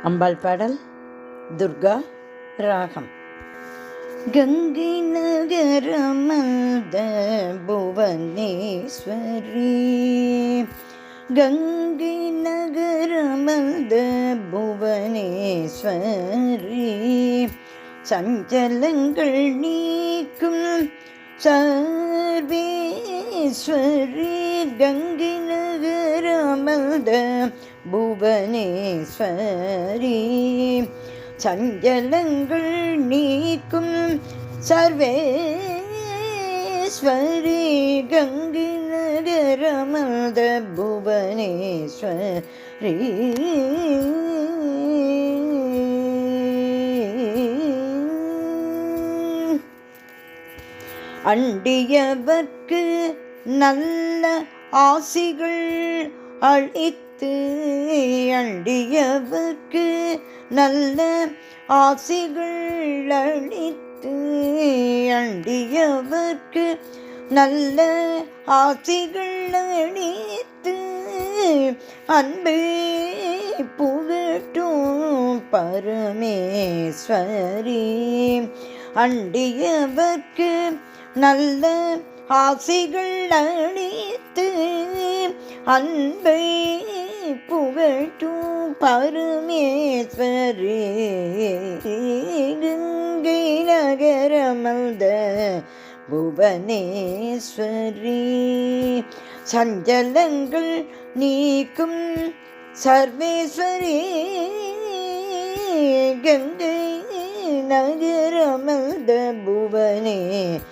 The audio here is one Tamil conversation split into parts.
அம்பாள் பாடல் துர்கா ராகம். கங்கை நகரமல்த புவனேஸ்வரி, கங்கை நகரமல்த புவனேஸ்வரி, சஞ்சலங்கள் நீக்கும் சர்வேஸ்வரி, கங்கை நகரமல்த புவனேஸ்வரி, சஞ்சலங்கள் நீக்கும் சர்வேஸ்வரி, கங்கை நகரமல்த புவனேஸ்வரி, அண்டியவர்க்கு நல்ல ஆசிகள் அளித்து, அண்டியவர்க்கு நல்ல ஆசிகள் அளித்து, அண்டியவர்க்கு நல்ல ஆசிகள் அளித்து, அன்பே புகட்டும் பரமேஸ்வரி, அண்டியவர்க்கு நல்ல ஆசிகள் அளித்து, அன்பை புகட்டும் பரமேஸ்வரி, கங்கை நகரமல்த புவனேஸ்வரி, சஞ்சலங்கள் நீக்கும் சர்வேஸ்வரி, கங்கை நகரமல்த புவனேஸ்வரி,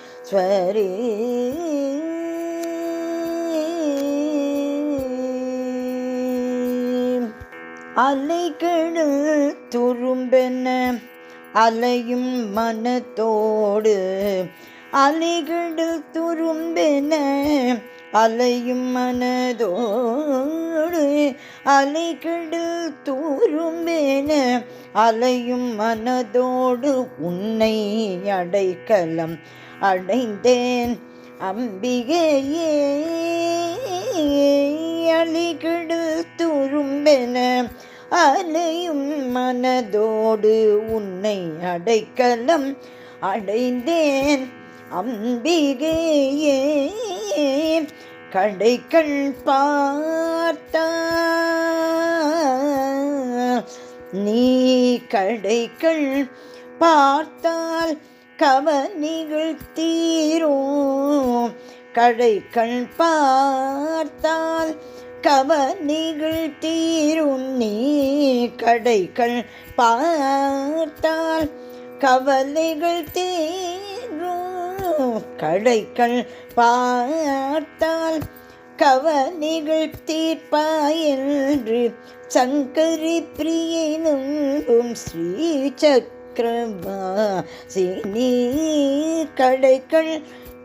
அலைகடல் துரும்பென அலையும் மனத்தோடு, அலைகடல் துரும்பென அலையும் மனதோடு, அலைகடல் துரும்பென அலையும் மனதோடு, உன்னை அடைக்கலம் அடைந்தேன் அம்பிகையே, அலைகடல் துரும்பென அலையும் மனதோடு, உன்னை அடைக்கலம் அடைந்தேன் அம்பிகையே, கடைக்கண் பார்த்தா நீ, கடைக்கண் பார்த்தால் கவனிகள் தீரும், கடைக்கண் பார்த்தால் கவனிகள் தீரும், நீ கடைக்கண் பார்த்தால் கவலைகள் தீரும், கடைக்கண் பார்த்தால் கவனிகள் தீர்ப்பாய் என்று சங்கரி பிரியனும் ஸ்ரீ சக்கரவாசினி, கடைக்கண்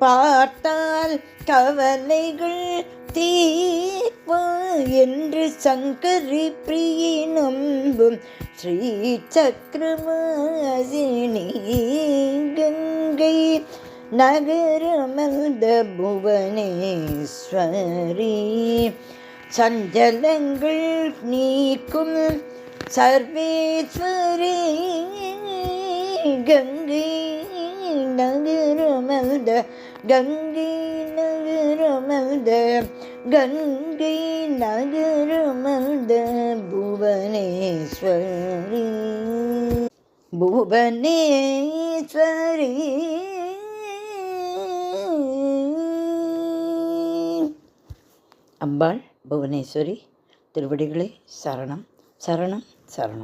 பார்த்தால் கவலைகள் தீர்ப்பாய் என்று சங்கரி பிரியனும் ஸ்ரீ சக்கரவாசினி, கங்கை நகரமல்த புவனேஸ்வரி, சஞ்சலங்கள் நீக்கும் சர்வேஸ்வரி, கங்கை நகரமல்த, கங்கை நகரமல்த, கங்கை நகரமல்த புவனேஸ்வரி, புவனேஸ்வரி. அம்பாள் புவனேஸ்வரி திருவடிகளே சரணம் சரணம் சரணம்.